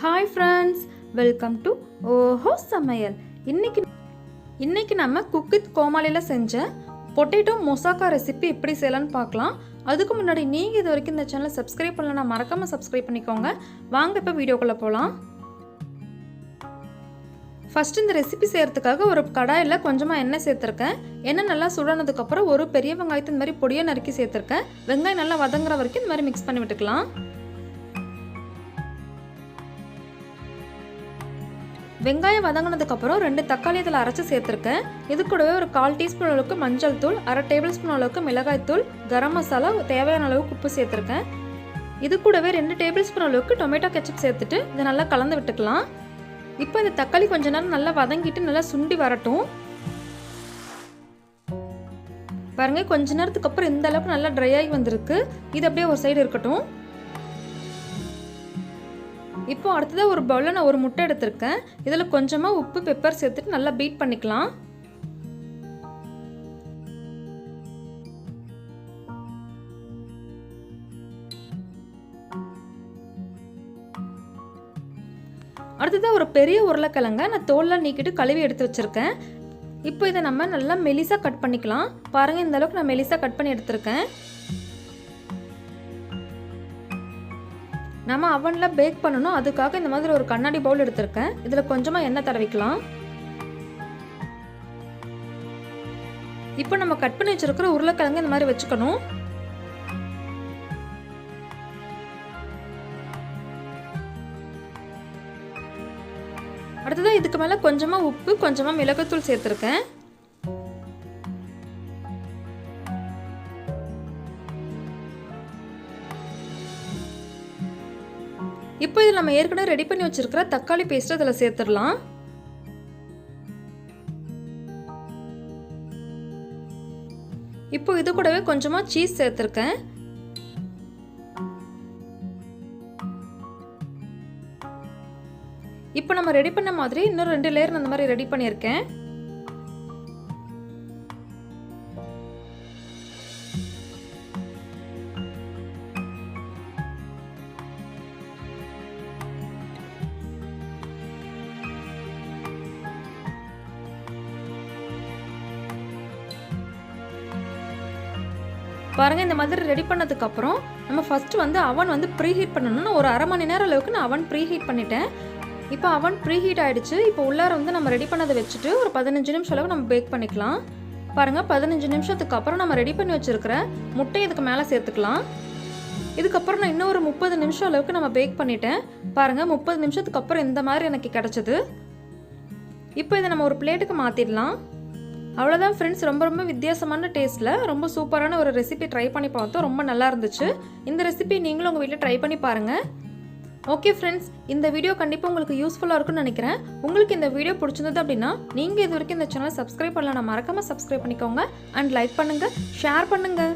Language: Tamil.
Hi friends, welcome to ஓஹோ சமையல். இன்னைக்கு நம்ம குக் வித் கோமாளில செஞ்ச பொட்டேட்டோ மொசாக்கா ரெசிபி எப்படி செய்யலாம்னு பார்க்கலாம். அதுக்கு முன்னாடி நீங்க இது வரைக்கும் இந்த சேனலை சப்ஸ்கிரைப் பண்ணலனா மறக்காம சப்ஸ்கிரைப் பண்ணிக்கோங்க. வாங்க இப்ப வீடியோக்குள்ள போலாம். ஃபர்ஸ்ட் இந்த ரெசிபி செய்யறதுக்காக ஒரு கடாயில கொஞ்சமா எண்ணெய் சேர்த்திருக்கேன். எண்ணெய் நல்லா சுடனதுக்கு அப்புறம் ஒரு பெரிய வெங்காயத்தை இந்த மாதிரி பொடியா நறுக்கி சேர்த்திருக்கேன். வெங்காயம் நல்லா வதங்குற வரைக்கும் இந்த மாதிரி மிக்ஸ் பண்ணி விட்டுக்கலாம். வெங்காயம் வதங்கினதுக்கு அப்புறம் 2 தக்காளி இதில் அரைச்சி சேர்த்துருக்கேன். இது கூடவே ஒரு 1/4 டீஸ்பூன் அளவுக்கு மஞ்சள் தூள், 1/2 டேபிள் ஸ்பூன் அளவுக்கு மிளகாய் தூள், கரம் மசாலா, தேவையான அளவுக்கு உப்பு சேர்த்துருக்கேன். இது கூடவே 2 டேபிள் ஸ்பூன் அளவுக்கு டொமேட்டோ கெச்சப் சேர்த்துட்டு இதை நல்லா கலந்து விட்டுக்கலாம். இப்போ இந்த தக்காளி கொஞ்ச நேரம் நல்லா வதங்கிட்டு நல்லா சுண்டி வரட்டும். பாருங்க, கொஞ்ச நேரத்துக்கு அப்புறம் இந்த அளவுக்கு நல்லா ட்ரை ஆகி வந்திருக்கு. இது அப்படியே ஒரு சைடு இருக்கட்டும். இப்போ அடுத்ததாக ஒரு பவுலில் நான் ஒரு முட்டை எடுத்திருக்கேன். இதில் கொஞ்சமாக உப்பு பெப்பர் சேர்த்துட்டு நல்லா பீட் பண்ணிக்கலாம். அடுத்ததாக ஒரு பெரிய உருளைக்கிழங்க நான் தோல்லாம் நீக்கிட்டு கழுவி எடுத்து வச்சுருக்கேன். இப்போ இதை நம்ம நல்லா மெலிசாக கட் பண்ணிக்கலாம். பாருங்கள், இந்த அளவுக்கு நான் மெலிசாக கட் பண்ணி எடுத்திருக்கேன். நம்ம அவனில் பேக் பண்ணணும். அதுக்காக இந்த மாதிரி ஒரு கண்ணாடி பவுல் எடுத்திருக்கேன். இதில் கொஞ்சமாக எண்ணெய் தடவிக்கலாம். இப்போ நம்ம கட் பண்ணி வச்சிருக்கிற உருளைக்கிழங்கு இந்த மாதிரி வச்சுக்கணும். அடுத்ததான் இதுக்கு மேலே கொஞ்சமாக உப்பு, கொஞ்சமாக மிளகாய்த்தூள் சேர்த்துருக்கேன். இப்போ இதில் நம்ம ஏற்கனவே ரெடி பண்ணி வச்சிருக்கிற தக்காளி பேஸ்ட் அதில் சேர்த்துடலாம். இப்போ இது கூடவே கொஞ்சமாக சீஸ் சேர்த்துருக்கேன். இப்போ நம்ம ரெடி பண்ண மாதிரி இன்னும் 2 லேயர் அந்த மாதிரி ரெடி பண்ணியிருக்கேன். பாருங்கள், இந்த மாதிரி ரெடி பண்ணதுக்கப்புறம் நம்ம ஃபஸ்ட்டு வந்து அவன் ப்ரீ ஹீட் பண்ணணும்னு ஒரு 1/2 மணி நேரம் அளவுக்கு நான் அவன் ப்ரீ ஹீட் பண்ணிட்டேன். இப்போ அவன் ப்ரீ ஹீட் ஆகிடுச்சு. இப்போ உள்ளார நம்ம ரெடி பண்ணதை வச்சுட்டு ஒரு 15 நிமிஷம் அளவுக்கு நம்ம பேக் பண்ணிக்கலாம். பாருங்கள், 15 நிமிஷத்துக்கு அப்புறம் நம்ம ரெடி பண்ணி வச்சுருக்கிற முட்டை இதுக்கு மேலே சேர்த்துக்கலாம். இதுக்கப்புறம் நான் இன்னும் ஒரு 30 நிமிஷம் அளவுக்கு நம்ம பேக் பண்ணிட்டேன். பாருங்கள், 30 நிமிஷத்துக்கு அப்புறம் இந்த மாதிரி எனக்கு கிடச்சிது. இப்போ இதை நம்ம ஒரு பிளேட்டுக்கு மாற்றிடலாம். அவ்வளோதான் ஃப்ரெண்ட்ஸ், ரொம்ப வித்தியாசமான டேஸ்ட்டில் ரொம்ப சூப்பரான ஒரு ரெசிபி ட்ரை பண்ணி பார்த்தோம். ரொம்ப நல்லா இருந்துச்சு. இந்த ரெசிபி நீங்களும் உங்கள் வீட்டில் ட்ரை பண்ணி பாருங்கள். ஓகே ஃப்ரெண்ட்ஸ், இந்த வீடியோ கண்டிப்பாக உங்களுக்கு யூஸ்ஃபுல்லாக இருக்குன்னு நினைக்கிறேன். உங்களுக்கு இந்த வீடியோ பிடிச்சிருந்தது அப்படின்னா நீங்கள் இது வரைக்கும் இந்த சேனலை சப்ஸ்கிரைப் பண்ணலாம், மறக்காமல் சப்ஸ்கிரைப் பண்ணிக்கோங்க. அண்ட் லைக் பண்ணுங்கள், ஷேர் பண்ணுங்கள்.